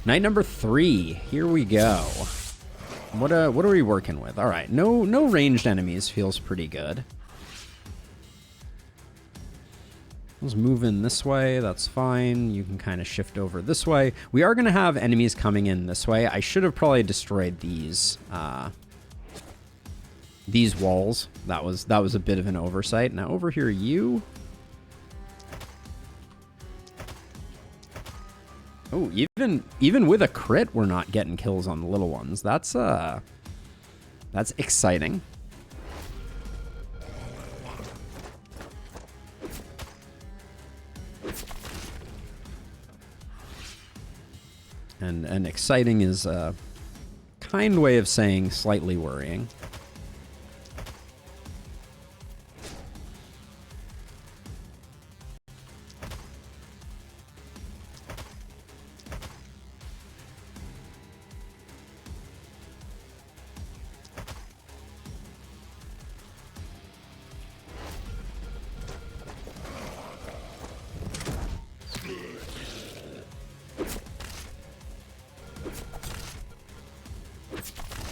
Night number 3. Here we go. What are we working with? All right, no ranged enemies feels pretty good. Let's move in this way. That's fine. You can kind of shift over this way. We are going to have enemies coming in this way. I should have probably destroyed these walls. That was a bit of an oversight. Now over here, you. Oh, even with a crit, we're not getting kills on the little ones. That's exciting. And exciting is a kind way of saying slightly worrying.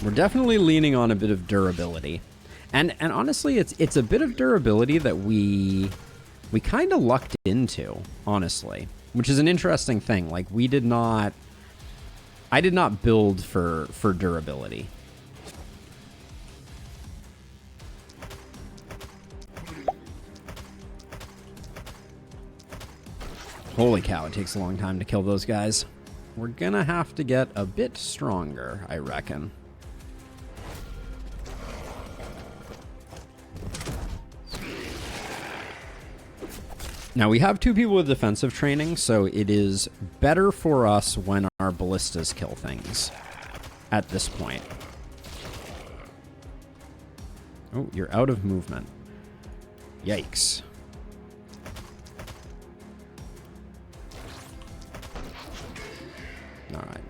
We're definitely leaning on a bit of durability. And honestly, it's a bit of durability that we kind of lucked into, honestly, which is an interesting thing. Like I did not build for durability. Holy cow, it takes a long time to kill those guys. We're gonna have to get a bit stronger, I reckon. Now, we have 2 people with defensive training, so it is better for us when our ballistas kill things at this point. Oh, you're out of movement. Yikes. All right.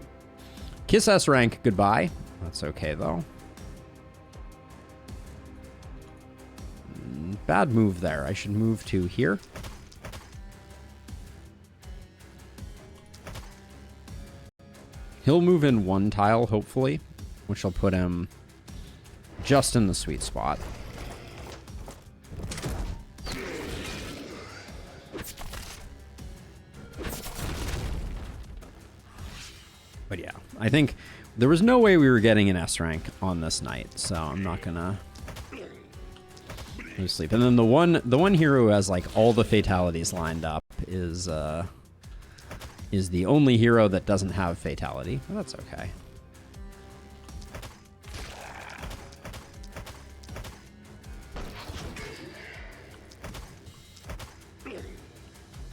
Kiss S rank, goodbye. That's okay, though. Bad move there. I should move to here. He'll move in 1 tile, hopefully, which will put him just in the sweet spot. But yeah, I think there was no way we were getting an S rank on this night, so I'm not gonna lose sleep. And then the one hero who has like all the fatalities lined up is the only hero that doesn't have fatality. Well, that's okay.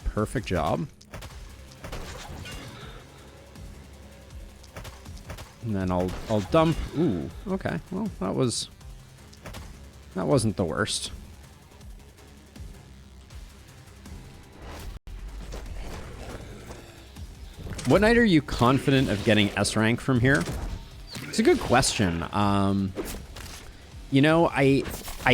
Perfect job. And then I'll dump. Ooh, okay. Well, that wasn't the worst. What night are you confident of getting S rank from here? It's a good question. You know, I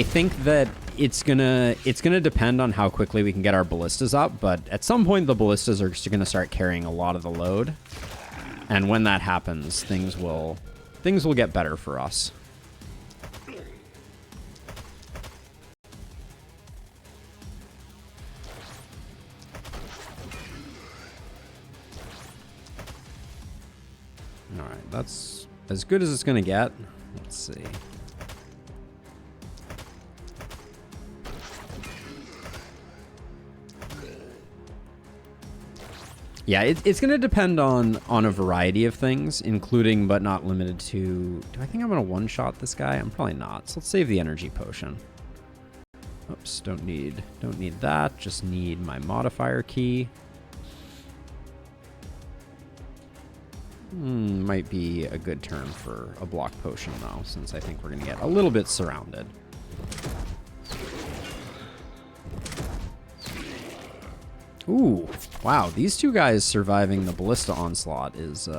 think that it's gonna depend on how quickly we can get our ballistas up, but at some point the ballistas are gonna start carrying a lot of the load. And when that happens, things will get better for us. All right, that's as good as it's going to get. Let's see. Yeah, it's going to depend on a variety of things, including but not limited to... Do I think I'm going to one-shot this guy? I'm probably not. So let's save the energy potion. Oops, don't need that. Just need my modifier key. Might be a good turn for a block potion, though, since I think we're going to get a little bit surrounded. Ooh, wow, these 2 guys surviving the ballista onslaught is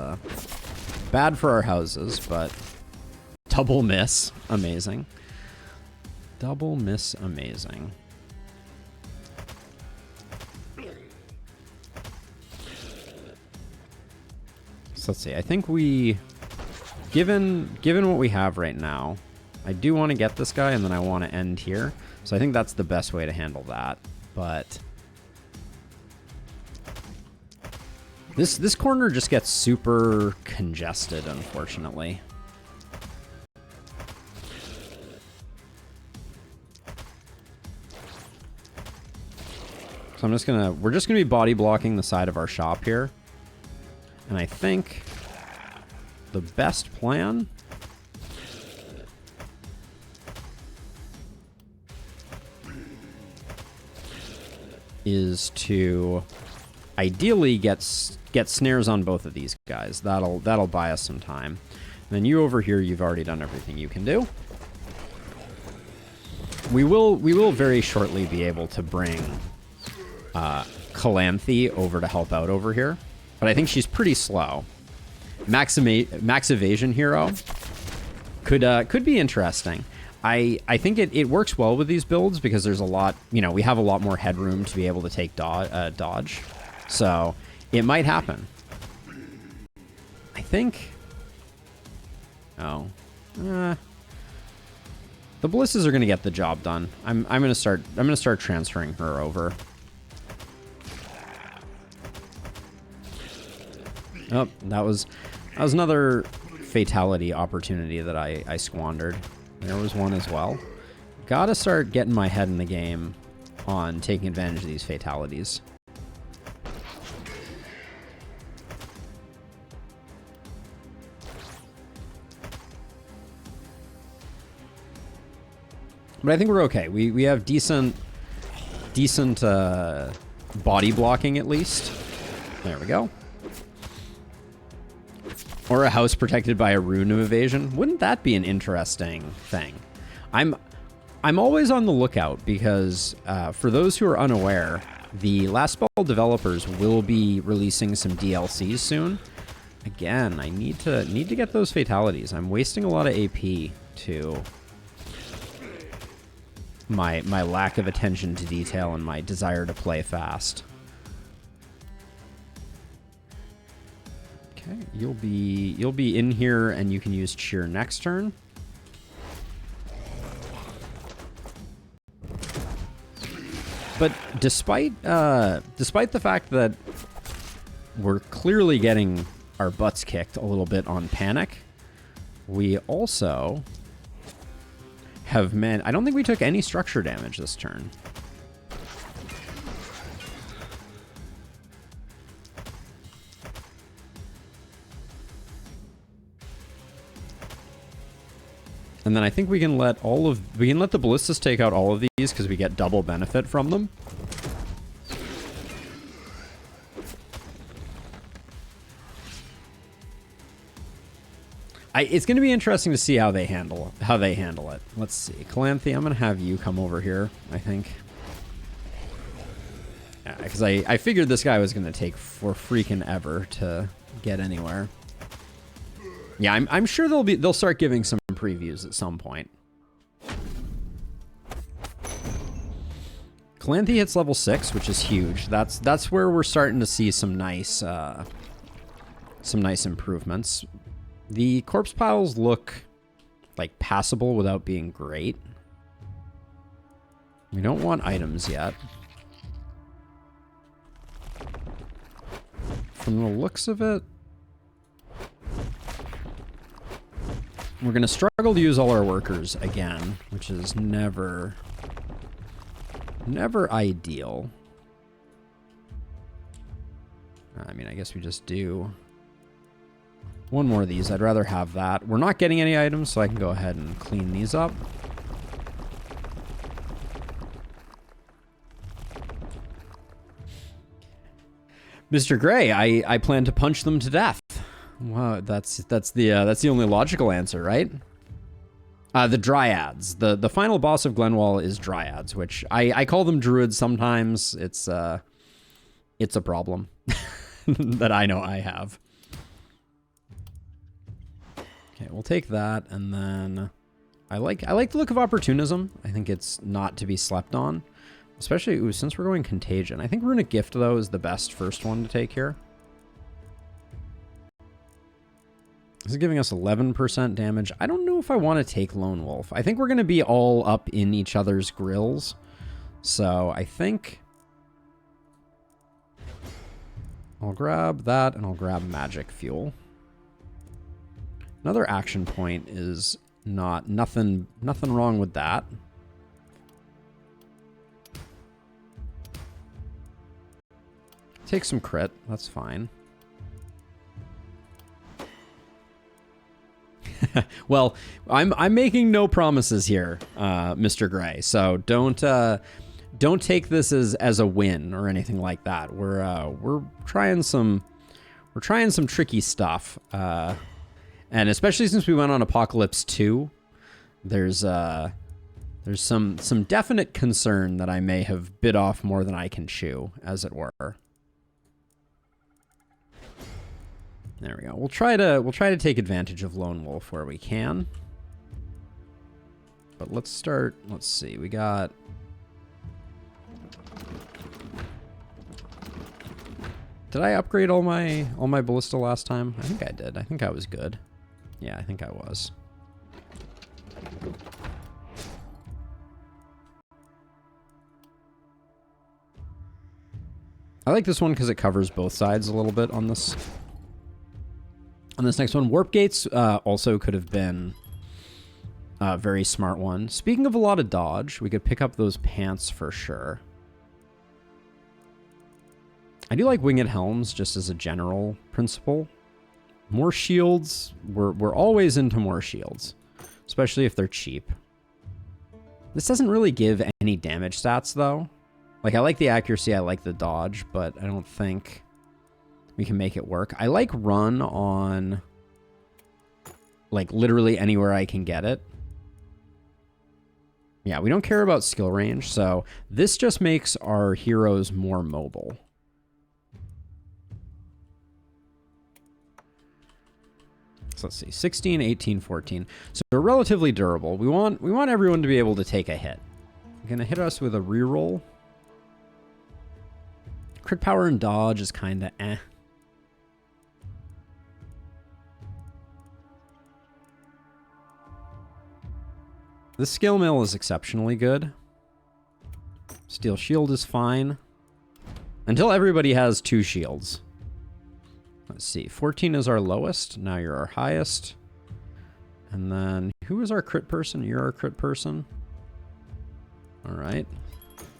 bad for our houses, but double miss, amazing. Double miss, amazing. So let's see. I think given what we have right now, I do want to get this guy, and then I want to end here. So I think that's the best way to handle that. But this corner just gets super congested, unfortunately. So we're just gonna be body blocking the side of our shop here. And I think the best plan is to ideally get snares on both of these guys. That'll buy us some time. And then you over here, you've already done everything you can do. We will very shortly be able to bring Calanthe over to help out over here, but I think she's pretty slow. Max evasion hero could be interesting. I think it works well with these builds because there's a lot, we have a lot more headroom to be able to take dodge. So it might happen. I think. Oh, the ballistas are going to get the job done. I'm going to start transferring her over. Oh, that was another fatality opportunity that I squandered. There was one as well. Gotta start getting my head in the game on taking advantage of these fatalities. But I think we're okay. We have decent body blocking at least. There we go. Or a house protected by a rune of evasion. Wouldn't that be an interesting thing? I'm always on the lookout because for those who are unaware, the Last Spell developers will be releasing some DLCs soon. Again, I need to get those fatalities. I'm wasting a lot of AP to my lack of attention to detail and my desire to play fast. Okay, you'll be in here and you can use cheer next turn. But despite the fact that we're clearly getting our butts kicked a little bit on panic, we also have I don't think we took any structure damage this turn. And then I think we can let the ballistas take out all of these because we get double benefit from them. It's going to be interesting to see how they handle it. Let's see. Calanthe, I'm going to have you come over here, I think. Yeah, because I figured this guy was going to take for freaking ever to get anywhere. Yeah, I'm sure they'll start giving some previews at some point. Calanthe hits level 6, which is huge. That's where we're starting to see some nice improvements. The corpse piles look like passable without being great. We don't want items yet. From the looks of it, we're going to struggle to use all our workers again, which is never ideal. I mean, I guess we just do one more of these. I'd rather have that. We're not getting any items, so I can go ahead and clean these up. Mr. Gray, I plan to punch them to death. Wow, that's the only logical answer, right? The Dryads. The final boss of Glenwall is Dryads, which I call them Druids sometimes. It's a problem that I know I have. Okay, we'll take that, and then I like the look of Opportunism. I think it's not to be slept on, especially since we're going Contagion. I think Runic Gift though is the best first one to take here. This is giving us 11% damage. I don't know if I want to take Lone Wolf. I think we're going to be all up in each other's grills. So I think I'll grab that and I'll grab Magic Fuel. Another action point is nothing wrong with that. Take some crit, that's fine. Well, I'm making no promises here, Mr. Gray. So don't take this as a win or anything like that. We're trying some tricky stuff, and especially since we went on Apocalypse 2, there's some definite concern that I may have bit off more than I can chew, as it were. There we go. We'll try to take advantage of Lone Wolf where we can. But let's start. Let's see. We got. Did I upgrade all my Ballista last time? I think I did. I think I was good. Yeah, I think I was. I like this one because it covers both sides a little bit on this. On this next one, Warp Gates also could have been a very smart one. Speaking of a lot of dodge, we could pick up those pants for sure. I do like Winged Helms just as a general principle. More shields. We're always into more shields, especially if they're cheap. This doesn't really give any damage stats, though. Like, I like the accuracy, I like the dodge, but I don't think we can make it work. I like run on, like, literally anywhere I can get it. Yeah, we don't care about skill range, so this just makes our heroes more mobile. So let's see, 16, 18, 14. So they're relatively durable. We want everyone to be able to take a hit. Gonna hit us with a reroll. Crit power and dodge is kind of eh. The skill mill is exceptionally good. Steel shield is fine. Until everybody has 2 shields. Let's see, 14 is our lowest. Now you're our highest. And then, who is our crit person? You're our crit person. All right.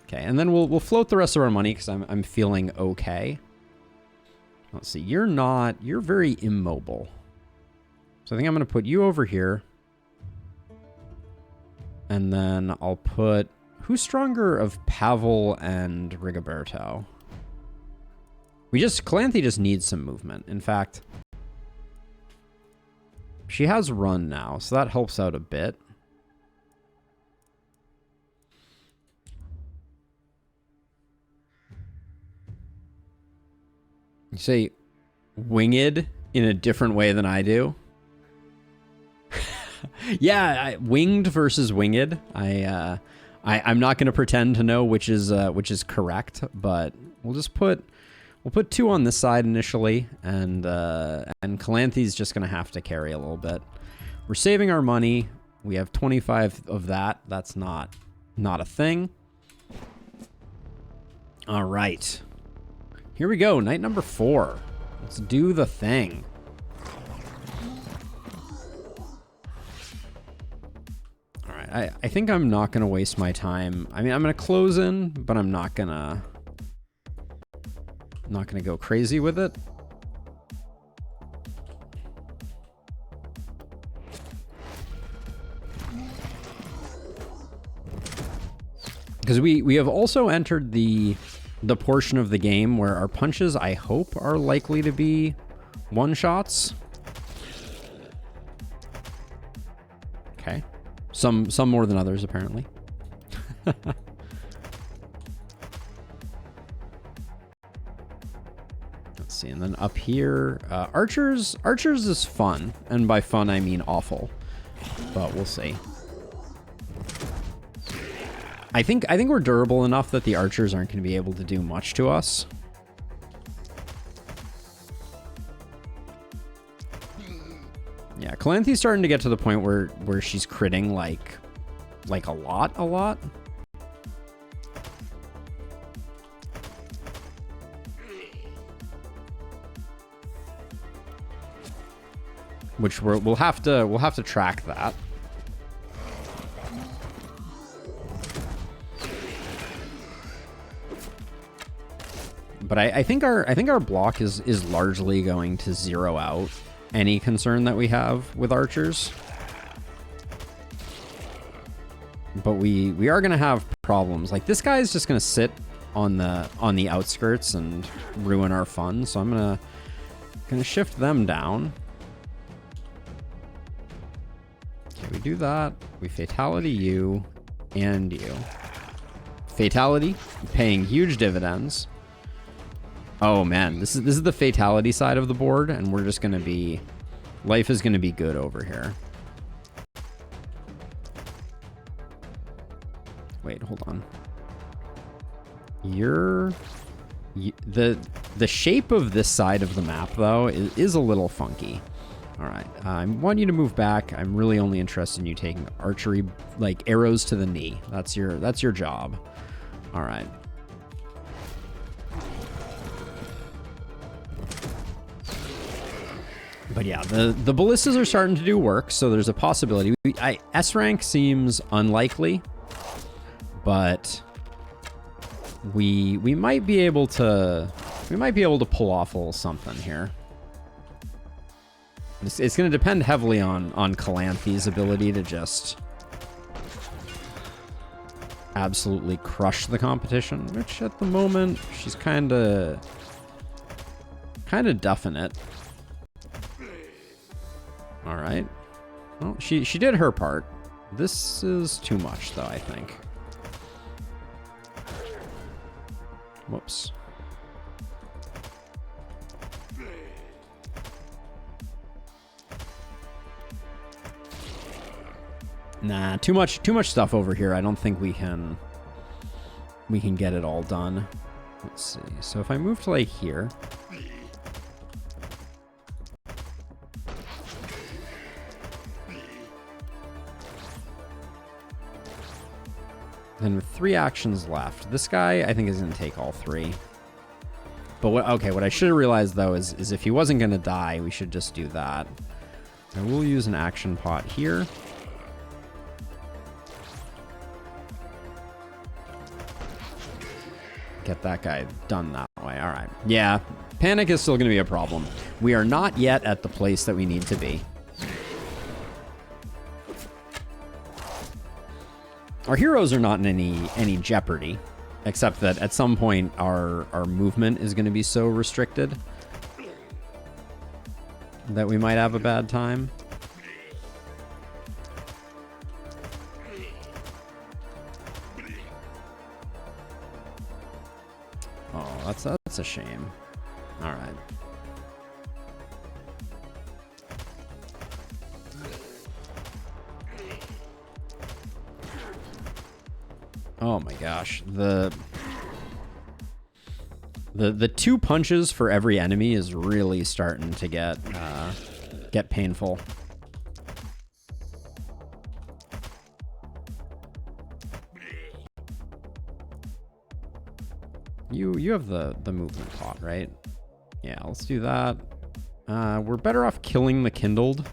Okay, and then we'll float the rest of our money because I'm feeling okay. Let's see, you're very immobile. So I think I'm going to put you over here. And then I'll put, who's stronger of Pavel and Rigoberto? Calanthe just needs some movement. In fact, she has run now, so that helps out a bit. You say winged in a different way than I do? Yeah, winged versus winged. I'm not going to pretend to know which is correct, but we'll put 2 on this side initially, and Calanthe's just going to have to carry a little bit. We're saving our money. We have 25 of that. That's not a thing. All right. Here we go. Night number 4. Let's do the thing. All right. I think I'm not going to waste my time. I mean, I'm going to close in, but I'm not going to go crazy with it. Because we have also entered the portion of the game where our punches, I hope, are likely to be one-shots. Okay. Some more than others, apparently. Let's see, and then up here, archers is fun, and by fun I mean awful, but we'll see. I think we're durable enough that the archers aren't going to be able to do much to us. Yeah, Calanthe's starting to get to the point where she's critting like a lot. Which we'll have to track that. But I think our block is largely going to zero out any concern that we have with archers. But we are gonna have problems. Like this guy is just gonna sit on the outskirts and ruin our fun. So I'm gonna shift them down. Okay, we do that. We fatality you and you. Fatality, paying huge dividends. Oh man, this is the fatality side of the board, and we're just gonna be, life is gonna be good over here. Wait, hold on. The shape of this side of the map though is a little funky. All right, I want you to move back. I'm really only interested in you taking archery, like arrows to the knee. That's your job. All right. But yeah, the ballistas are starting to do work, so there's a possibility. S rank seems unlikely, but we might be able to pull off a little something here. It's going to depend heavily on Calanthe's ability to just absolutely crush the competition, which at the moment she's kind of duffing it. All right. Well, she did her part. This is too much, though, I think. Whoops. Nah, too much stuff over here. I don't think we can get it all done. Let's see. So if I move to like here. Then with 3 actions left, this guy I think is going to take all 3. But what I should have realized though is if he wasn't going to die, we should just do that. And we'll use an action pot here. Get that guy done that way. All right. Yeah, panic is still going to be a problem. We are not yet at the place that we need to be. Our heroes are not in any jeopardy, except that at some point our movement is going to be so restricted that we might have a bad time. Oh, that's a shame. All right. Oh my gosh, the 2 punches for every enemy is really starting to get painful. You have the movement pot, right? Yeah, let's do that. We're better off killing the kindled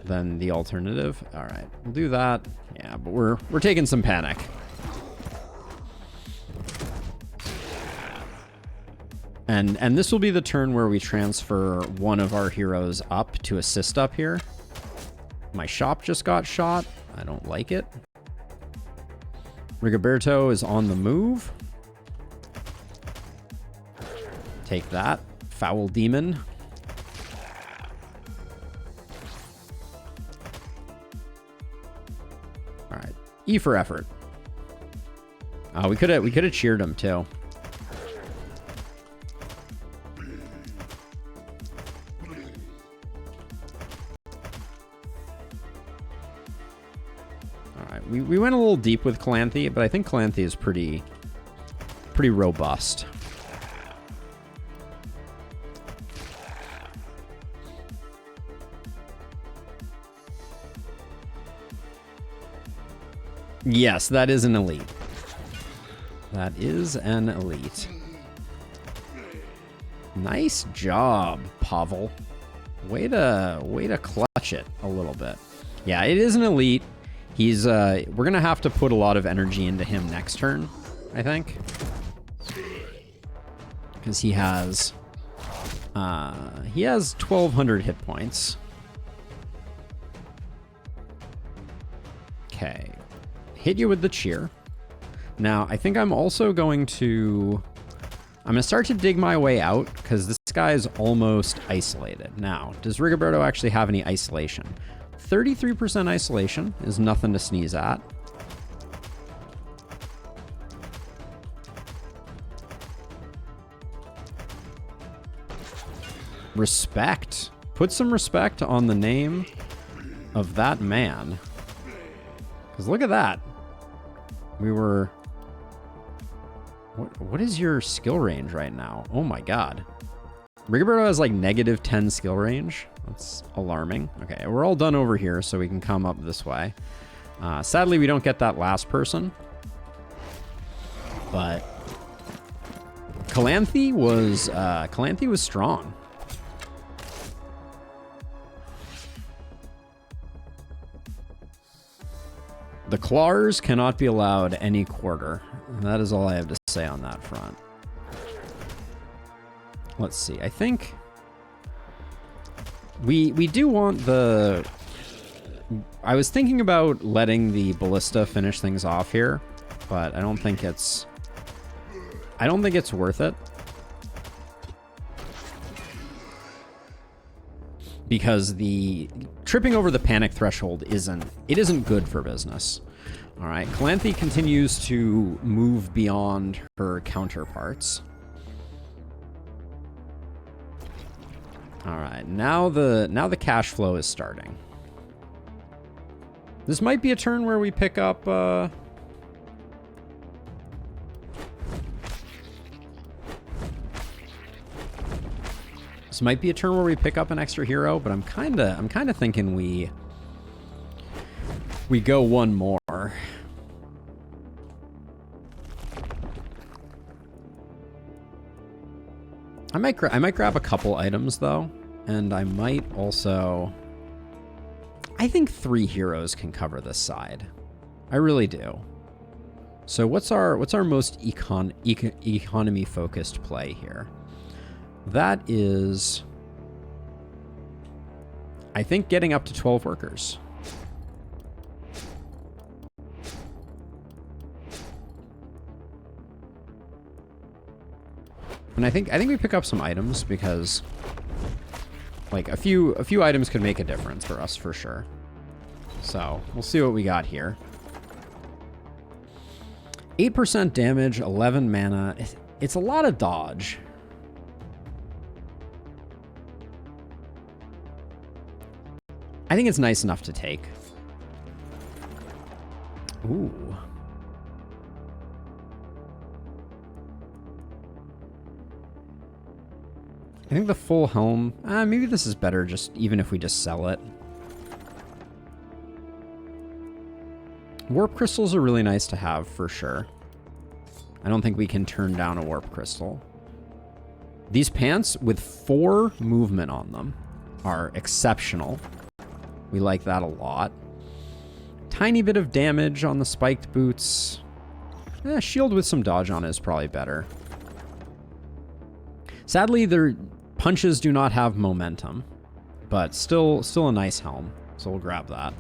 than the alternative. All right, we'll do that. Yeah, but we're taking some panic. And this will be the turn where we transfer one of our heroes up to assist up here. My shop just got shot. I don't like it. Rigoberto is on the move. Take that, foul demon. All right, E for effort. We could have cheered him too. We went a little deep with Calanthe, but I think Calanthe is pretty robust. Yes, that is an elite. That is an elite. Nice job, Pavel. Way to clutch it a little bit. Yeah, it is an elite. He's we're gonna have to put a lot of energy into him next turn, I think. Because he has 1,200 hit points. Okay. Hit you with the cheer. Now, I think I'm also going to... I'm going to start to dig my way out, because this guy is almost isolated. Now, does Rigoberto actually have any isolation? 33% isolation is nothing to sneeze at. Respect. Put some respect on the name of that man. Because look at that. We were... What is your skill range right now? Oh my god. Rigoberto has like -10 skill range. That's alarming. Okay, we're all done over here, so we can come up this way. Sadly, we don't get that last person. But Calanthe was strong. The Claws cannot be allowed any quarter. That is all I have to say on that front. Let's see. I think we do want the... I was thinking about letting the Ballista finish things off here, but I don't think it's worth it. Because the tripping over the panic threshold isn't good for business. All right, Calanthe continues to move beyond her counterparts. All right, now the cash flow is starting. This might be a turn where we pick up This might be a turn where we pick up an extra hero, but I'm kind of thinking we go one more. I might grab a couple items though, and I might also... I think 3 heroes can cover this side. I really do. So what's our most economy focused play here? That is, I think, getting up to 12 workers. And I think we pick up some items because, like, a few items could make a difference for us for sure. So we'll see what we got here. 8% damage, 11 mana. It's a lot of dodge. I think it's nice enough to take. Ooh. I think the full helm... maybe this is better just even if we just sell it. Warp crystals are really nice to have for sure. I don't think we can turn down a warp crystal. These pants with 4 movement on them are exceptional. We like that a lot. Tiny bit of damage on the spiked boots. Shield with some dodge on it is probably better. Sadly, their punches do not have momentum, but still a nice helm. So we'll grab that.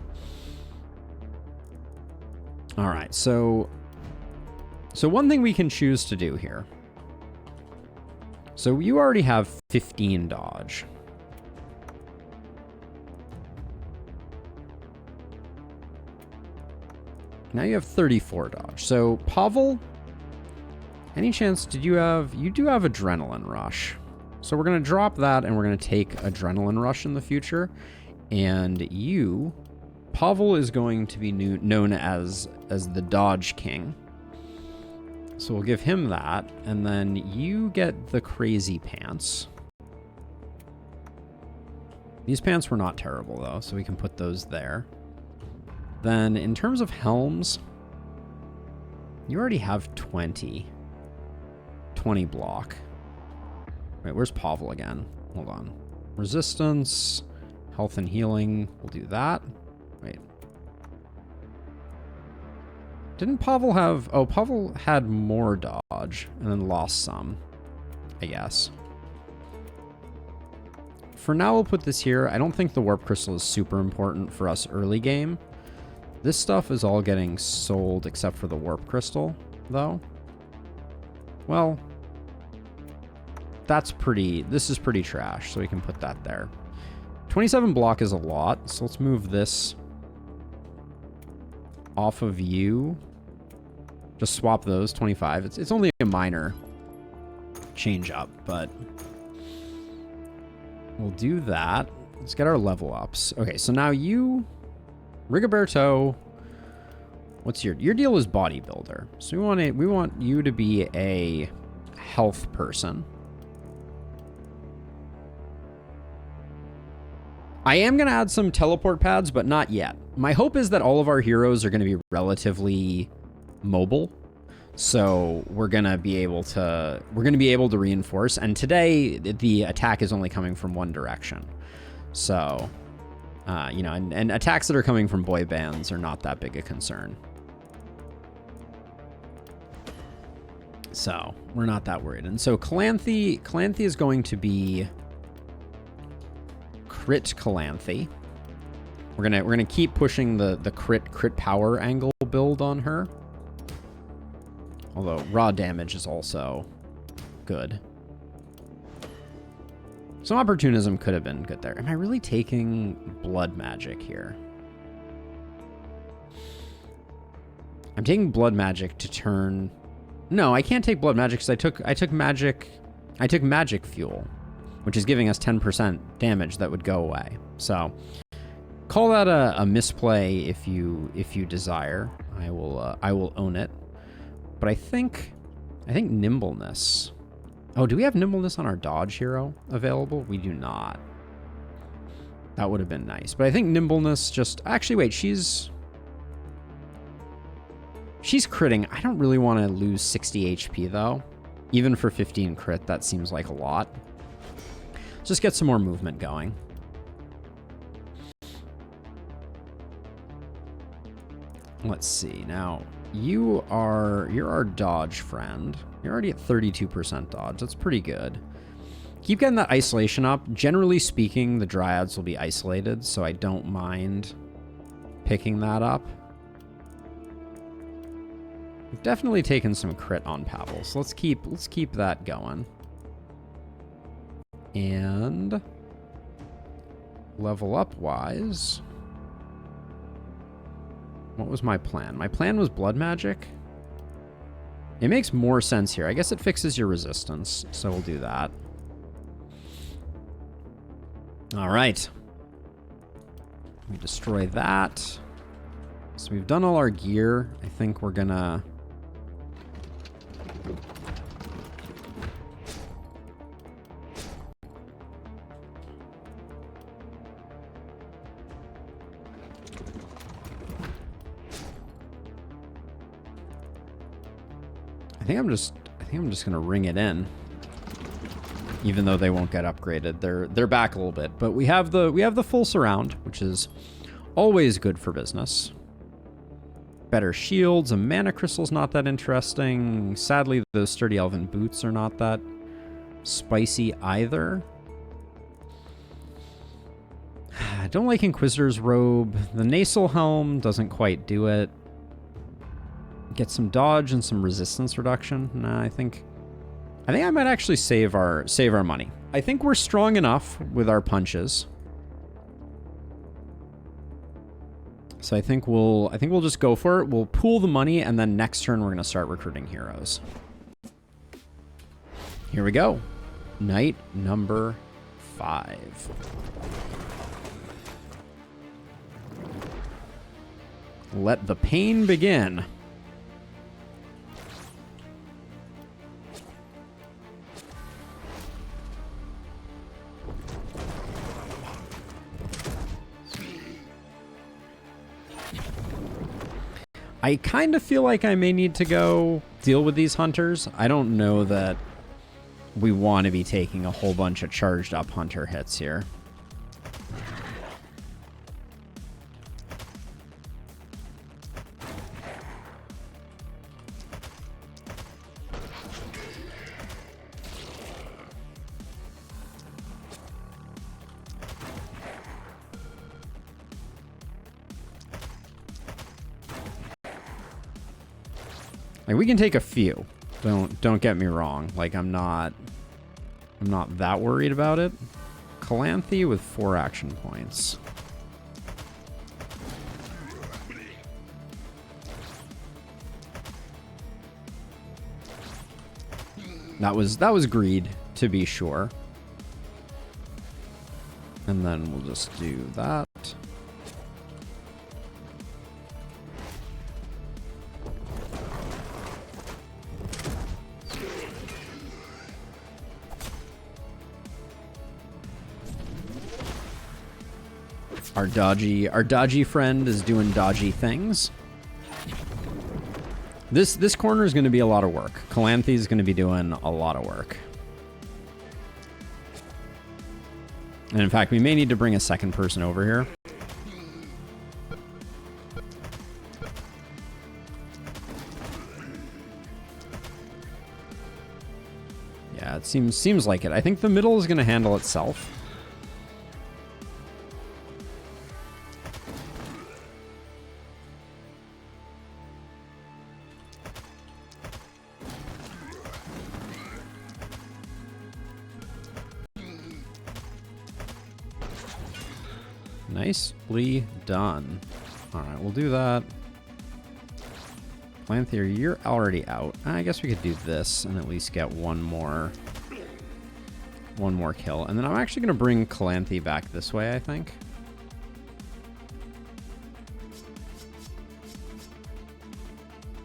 All right, so one thing we can choose to do here. So you already have 15 dodge. Now you have 34 dodge. So Pavel, any chance you do have Adrenaline Rush. So we're going to drop that and we're going to take Adrenaline Rush in the future. And Pavel is going to be known as the Dodge King. So we'll give him that. And then you get the Crazy Pants. These pants were not terrible though, so we can put those there. Then in terms of helms, You already have 20. 20 block. Wait, where's Pavel again? Hold on. Resistance, health and healing. We'll do that. Wait. Didn't Pavel have... Oh, Pavel had more dodge and then lost some, I guess. For now, we'll put this here. I don't think the warp crystal is super important for us early game. This stuff is all getting sold except for the warp crystal, though. Well, that's pretty... This is pretty trash, so we can put that there. 27 block is a lot, so let's move this off of you. Just swap those, 25. It's only a minor change up, but we'll do that. Let's get our level ups. Okay, so now you... Rigoberto, what's your deal is bodybuilder. So we want you to be a health person. I am going to add some teleport pads, but not yet. My hope is that all of our heroes are going to be relatively mobile. So we're going to be able to reinforce, and today the attack is only coming from one direction. So you know, and attacks that are coming from boy bands are not that big a concern. So we're not that worried. And so Calanthe is going to be crit Calanthe. We're gonna keep pushing the crit power angle build on her. Although raw damage is also good. Some opportunism could have been good there. Am I really taking blood magic here? I'm taking blood magic to turn... No, I can't take blood magic because I took magic fuel, which is giving us 10% damage that would go away. So call that a misplay if you desire. I will own it. But I think nimbleness. Oh, do we have nimbleness on our dodge hero available? We do not. That would have been nice. But I think nimbleness just... Actually, wait, she's critting. I don't really want to lose 60 HP, though. Even for 15 crit, that seems like a lot. Let's just get some more movement going. Let's see. Now, you're our dodge friend. You're already at 32% dodge. That's pretty good. Keep getting that isolation up. Generally speaking, the dryads will be isolated, so I don't mind picking that up. We've definitely taken some crit on Pavel, so let's keep that going. And level up wise, what was my plan? My plan was blood magic. It makes more sense here. I guess it fixes your resistance, so we'll do that. All right. We destroy that. So we've done all our gear. I think we're gonna... I think I'm just gonna ring it in, even though they won't get upgraded. They're back a little bit, but we have the full surround, which is always good for business. Better shields, a mana crystal's not that interesting. Sadly, those sturdy elven boots are not that spicy either. I don't like Inquisitor's robe. The nasal helm doesn't quite do it. Get some dodge and some resistance reduction. Nah, I think I might actually save our money. I think we're strong enough with our punches. So I think we'll just go for it. We'll pool the money, and then next turn we're gonna start recruiting heroes. Here we go. Night number 5. Let the pain begin. I kind of feel like I may need to go deal with these hunters. I don't know that we want to be taking a whole bunch of charged up hunter hits here. Like, we can take a few. Don't get me wrong. Like, I'm not that worried about it. Calanthe with 4 action points. That was greed, to be sure. And then we'll just do that. Our dodgy friend is doing dodgy things. This corner is going to be a lot of work. Calanthe is going to be doing a lot of work. And in fact, we may need to bring a second person over here. Yeah, it seems like it. I think the middle is going to handle itself. Nicely done. All right, we'll do that. Calanthe, you're already out. I guess we could do this and at least get one more kill. And then I'm actually going to bring Calanthe back this way, I think.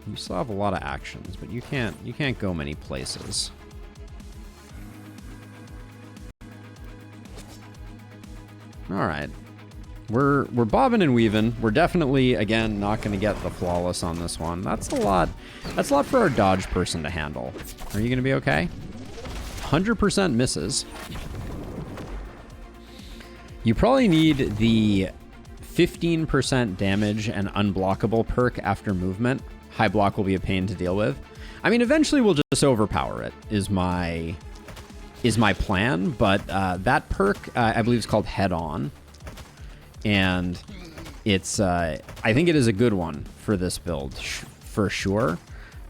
You still have a lot of actions, but you can't go many places. All right. We're bobbing and weaving. We're definitely, again, not going to get the flawless on this one. That's a lot for our dodge person to handle. Are you going to be okay? 100% misses. You probably need the 15% damage and unblockable perk after movement. High block will be a pain to deal with. I mean, eventually we'll just overpower it, is my plan. But that perk, I believe, is called Head On. And it's, I think it is a good one for this build, for sure.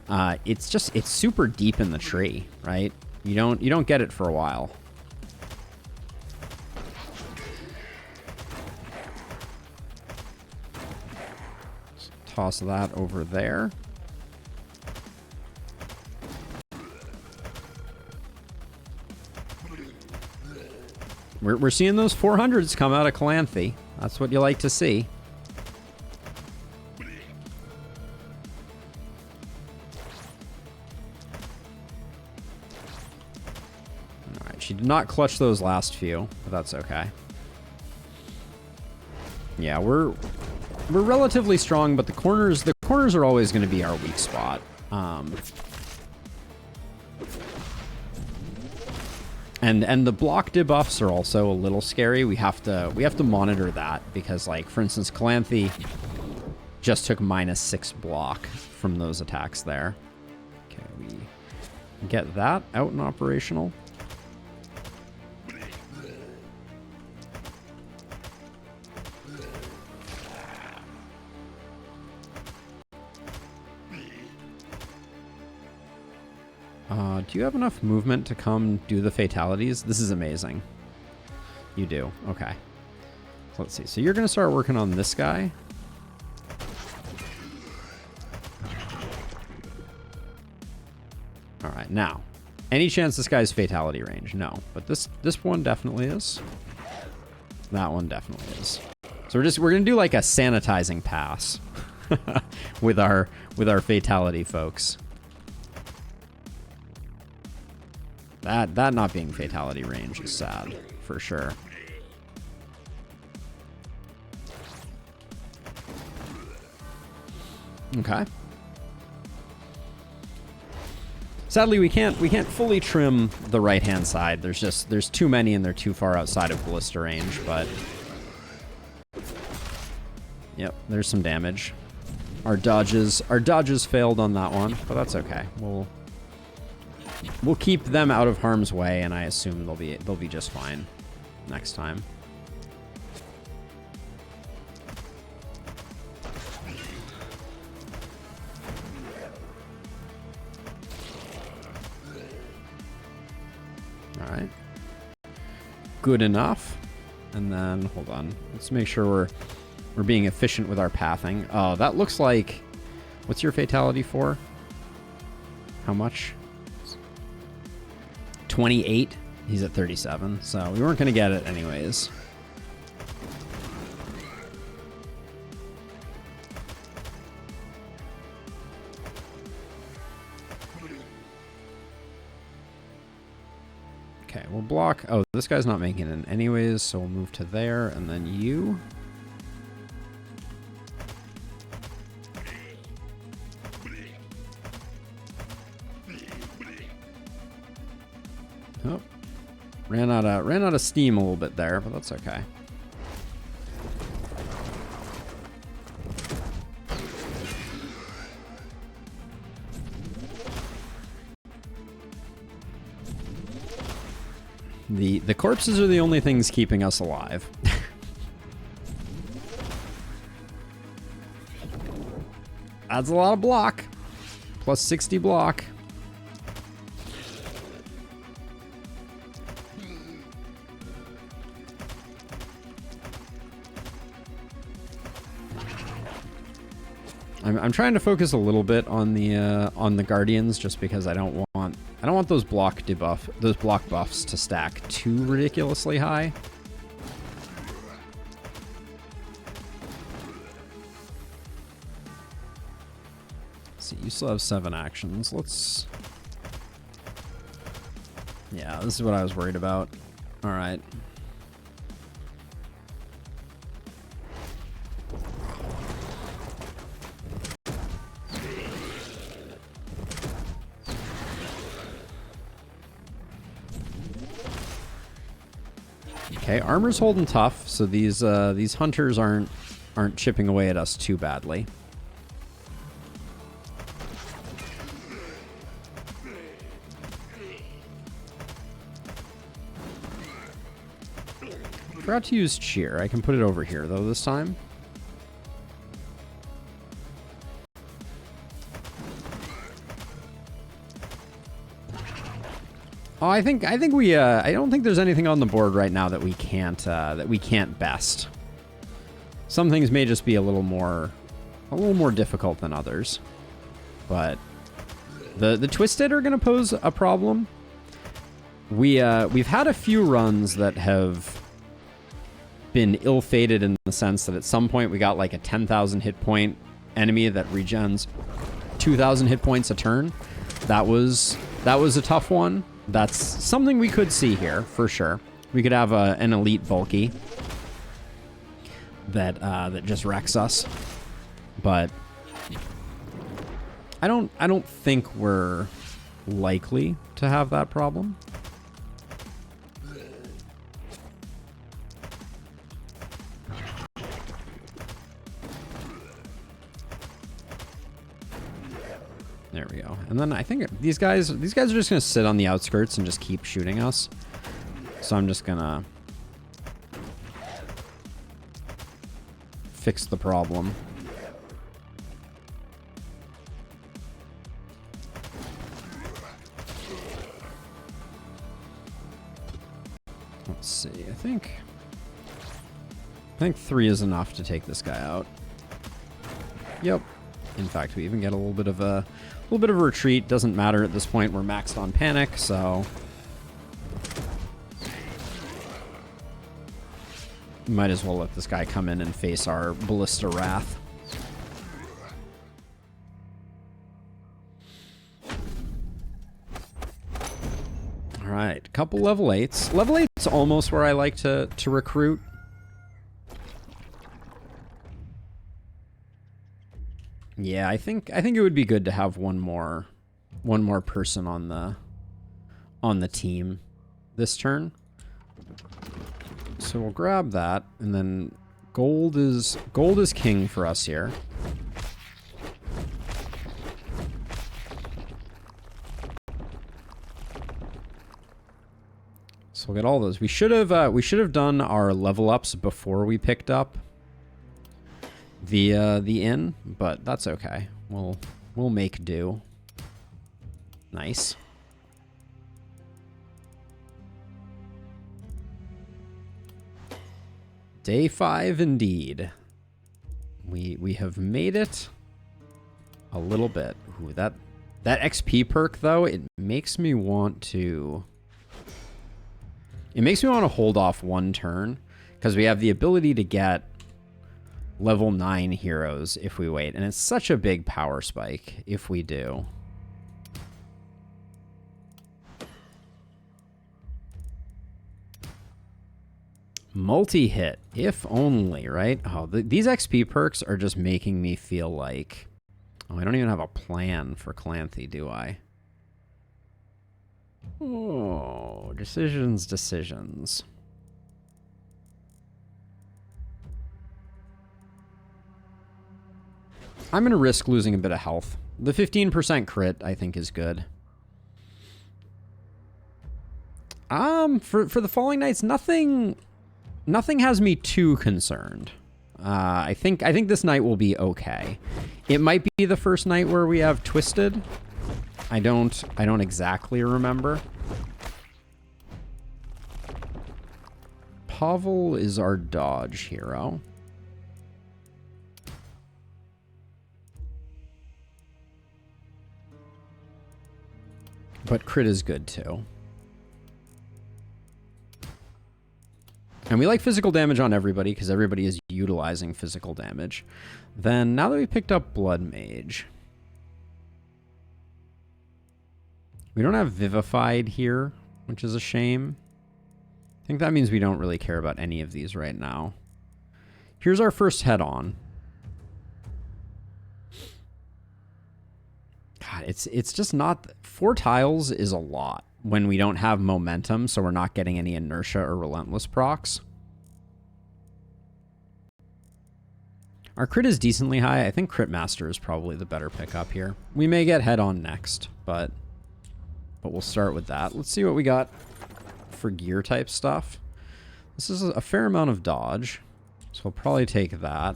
It's super deep in the tree, right? You don't get it for a while. Let's toss that over there. We're seeing those 400s come out of Calanthe. That's what you like to see. All right, she did not clutch those last few, but that's okay. Yeah, we're relatively strong, but the corners are always going to be our weak spot. And the block debuffs are also a little scary. We have to monitor that because, like, for instance, Calanthe just took -6 block from those attacks there. Okay, we get that out and operational. Do you have enough movement to come do the fatalities? This is amazing. You do. Okay. So let's see. So you're going to start working on this guy. All right. Now, any chance this guy's fatality range? No. But this one definitely is. That one definitely is. So we're going to do like a sanitizing pass with our fatality folks. That not being fatality range is sad, for sure. Okay. Sadly, we can't fully trim the right-hand side. There's too many and they're too far outside of Ballista range, but... Yep, there's some damage. Our dodges failed on that one, but that's okay. We'll keep them out of harm's way, and I assume they'll be just fine next time. All right. Good enough. And then hold on. Let's make sure we're being efficient with our pathing. Oh, that looks like... What's your fatality for? How much? 28? He's at 37, so we weren't going to get it anyways. Okay, we'll block... Oh, this guy's not making it anyways, so we'll move to there, and then you... Oh, ran out of steam a little bit there, but that's okay. The corpses are the only things keeping us alive. Adds a lot of block. Plus 60 block. I'm trying to focus a little bit on the Guardians, just because I don't want those block buffs to stack too ridiculously high. Let's see, you still have 7 actions. Let's... Yeah, this is what I was worried about. All right. Okay, armor's holding tough, so these hunters aren't chipping away at us too badly. Forgot to use cheer. I can put it over here though this time. Oh, I think we I don't think there's anything on the board right now that we can't best. Some things may just be a little more difficult than others. But the Twisted are going to pose a problem. We've had a few runs that have been ill-fated in the sense that at some point we got like a 10,000 hit point enemy that regens 2,000 hit points a turn. That was a tough one. That's something we could see here, for sure. We could have an elite bulky that just wrecks us. But I don't think we're likely to have that problem. There we go. And then I think these guys are just going to sit on the outskirts and just keep shooting us. So I'm just going to fix the problem. Let's see. I think 3 is enough to take this guy out. Yep. In fact, we even get a little bit of a retreat. Doesn't matter at this point. We're maxed on panic, so might as well let this guy come in and face our Ballista Wrath. All right, couple level 8s. Level 8's almost where I like to recruit. Yeah, I think it would be good to have one more person on the team this turn. So we'll grab that, and then gold is king for us here. So we'll get all those. We should have done our level ups before we picked up the inn, but that's okay. We'll make do. Nice. Day 5 indeed. We have made it a little bit. Ooh, that XP perk though, it makes me want to hold off one turn, because we have the ability to get level 9 heroes if we wait, and it's such a big power spike if we do. Multi-hit, if only, right? Oh, these XP perks are just making me feel like... Oh, I don't even have a plan for Calanthe, do I? Oh, decisions. I'm going to risk losing a bit of health. The 15% crit, I think, is good. For the Falling Knights, nothing has me too concerned. I think this night will be okay. It might be the first night where we have Twisted. I don't exactly remember. Pavel is our dodge hero. But crit is good too. And we like physical damage on everybody because everybody is utilizing physical damage. Then now that we picked up Blood Mage, we don't have Vivified here, which is a shame. I think that means we don't really care about any of these right now. Here's our first head-on. God, it's just not... 4 tiles is a lot when we don't have momentum, so we're not getting any inertia or relentless procs. Our crit is decently high. I think Crit Master is probably the better pickup here. We may get head-on next, but we'll start with that. Let's see what we got for gear type stuff. This is a fair amount of dodge, so we'll probably take that.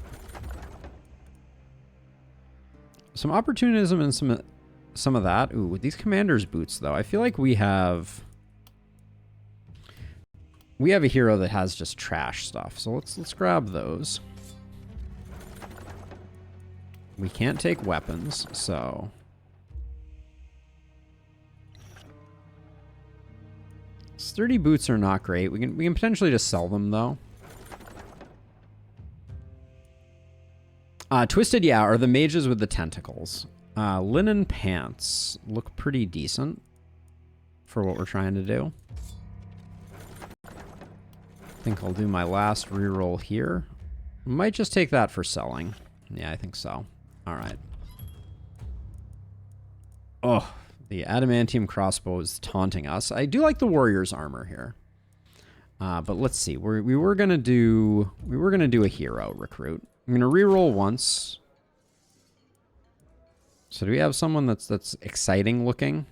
Some opportunism and some of that. Ooh, with these commander's boots though, I feel like we have a hero that has just trash stuff. So let's grab those. We can't take weapons, so sturdy boots are not great. We can potentially just sell them though. Twisted, yeah, are the mages with the tentacles. Linen pants look pretty decent for what we're trying to do. I think I'll do my last reroll here. Might just take that for selling. Yeah, I think so. All right. Oh, the adamantium crossbow is taunting us. I do like the warrior's armor here. But let's see. We were gonna do a hero recruit. I'm gonna reroll once. So do we have someone that's exciting looking?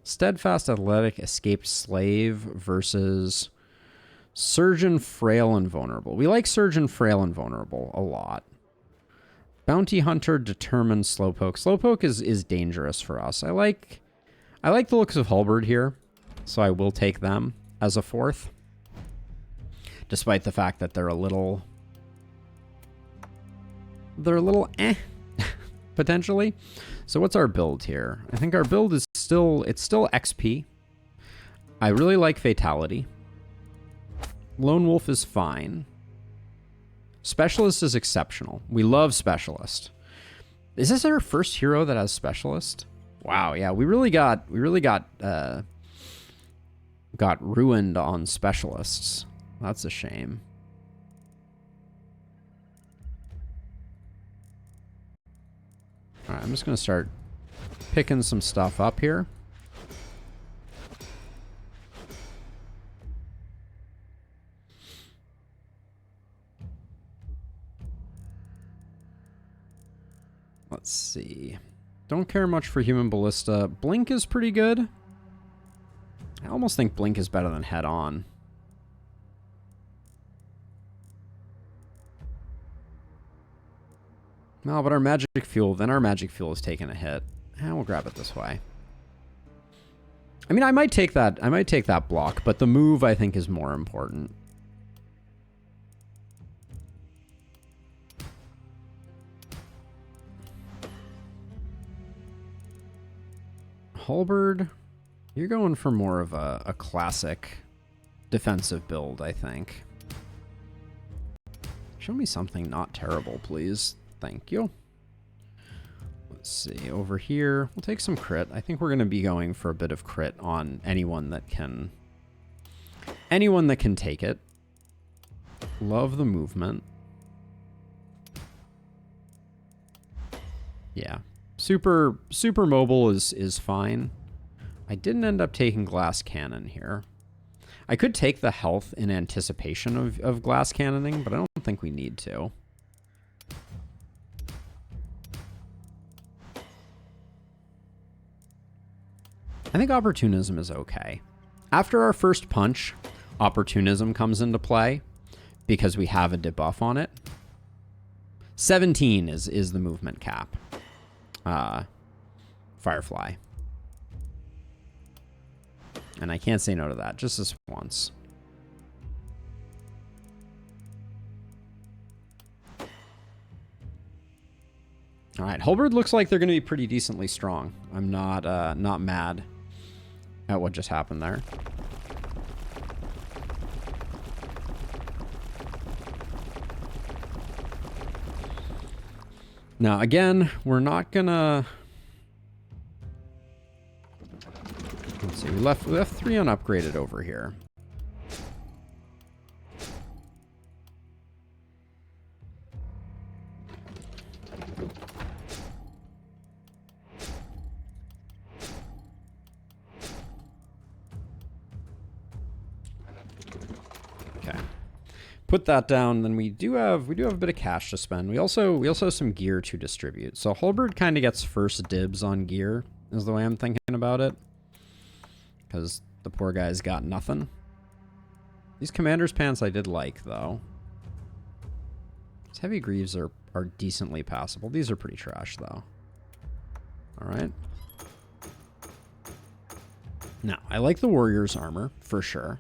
Steadfast, athletic, escaped slave versus surgeon, frail, and vulnerable. We like surgeon, frail, and vulnerable a lot. Bounty hunter, determined, slowpoke. Slowpoke is dangerous for us. I like the looks of halberd here, so I will take them as a 4th, despite the fact that they're a little potentially. So what's our build here? I think our build is still XP. I really like fatality. Lone wolf is fine. Specialist is exceptional. We love specialist. Is this our first hero that has specialist? Wow, yeah, we really got ruined on specialists. That's a shame. All right, I'm just going to start picking some stuff up here. Let's see. Don't care much for human ballista. Blink is pretty good. I almost think blink is better than head on. No, but our magic fuel, then our magic fuel is taking a hit. We'll grab it this way. I mean, I might take that block, but the move I think is more important. Halberd, you're going for more of a classic defensive build, I think. Show me something not terrible, please. Thank you. Let's see, over here, we'll take some crit. I think we're going to be going for a bit of crit on anyone that can take it. Love the movement. Yeah. Super mobile is fine. I didn't end up taking glass cannon here. I could take the health in anticipation of glass cannoning, but I don't think we need to. I think opportunism is okay. After our first punch, opportunism comes into play because we have a debuff on it. 17 is the movement cap. Firefly. And I can't say no to that, just this once. All right, Halberd looks like they're going to be pretty decently strong. I'm not mad at what just happened there. Now, again, we're not gonna... Let's see, we left 3 unupgraded over here. Okay. Put that down, then we do have a bit of cash to spend. We also have some gear to distribute. So Halberd kind of gets first dibs on gear, is the way I'm thinking about it. Because the poor guy's got nothing. These commander's pants I did like, though. These heavy greaves are decently passable. These are pretty trash, though. Alright. Now, I like the warrior's armor, for sure.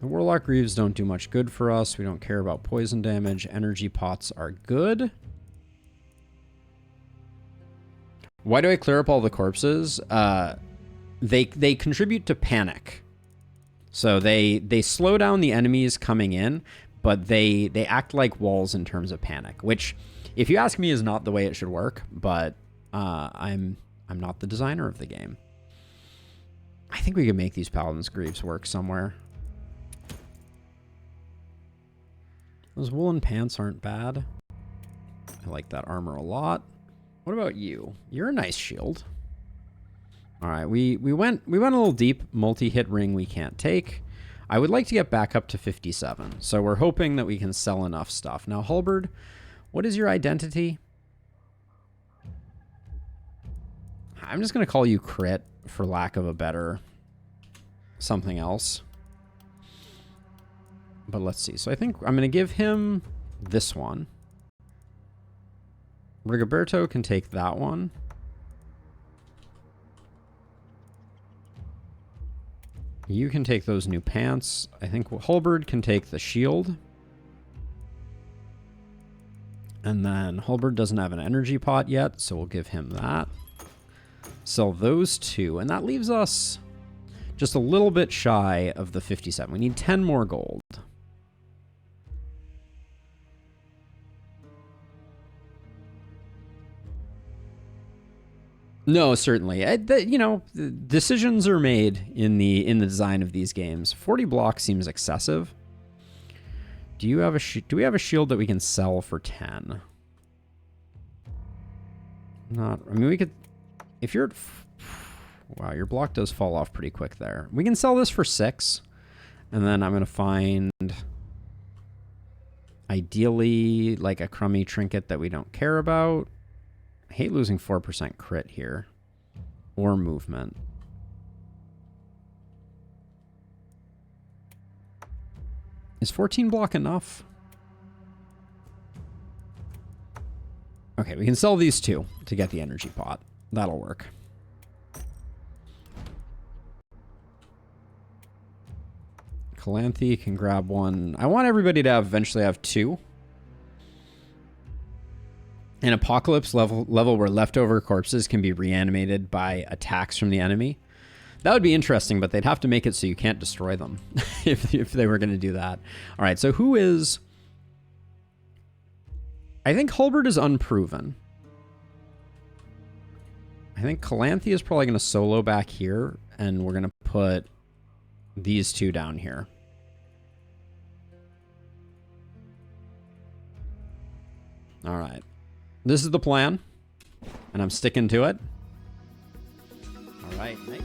The warlock greaves don't do much good for us. We don't care about poison damage. Energy pots are good. Why do I clear up all the corpses? They contribute to panic. So they slow down the enemies coming in, but they act like walls in terms of panic, which, if you ask me, is not the way it should work, but I'm not the designer of the game. I think we could make these Paladin's Greaves work somewhere. Those woolen pants aren't bad. I like that armor a lot. What about you? You're a nice shield. All right, we went a little deep. Multi-hit ring we can't take. I would like to get back up to 57. So we're hoping that we can sell enough stuff. Now, Halberd, what is your identity? I'm just going to call you Crit for lack of a better something else. But let's see. So I think I'm going to give him this one. Rigoberto can take that one. You can take those new pants. I think Halberd can take the shield. And then Halberd doesn't have an energy pot yet, so we'll give him that. Sell those two, and that leaves us just a little bit shy of the 57. We need 10 more gold. No, certainly. You know, decisions are made in the design of these games. 40 blocks seems excessive. Do we have a shield that we can sell for 10? Not, I mean, we could, if you're, wow, your block does fall off pretty quick there. We can sell this for 6. And then I'm going to find, ideally, like a crummy trinket that we don't care about. I hate losing 4% crit here. Or movement. Is 14 block enough? Okay, we can sell these 2 to get the energy pot. That'll work. Calanthe can grab 1. I want everybody to eventually have 2. An apocalypse level where leftover corpses can be reanimated by attacks from the enemy. That would be interesting, but they'd have to make it so you can't destroy them if they were going to do that. All right, so who is... I think Hulbert is unproven. I think Calanthe is probably going to solo back here, and we're going to put these 2 down here. All right. This is the plan, and I'm sticking to it. All right, Nick.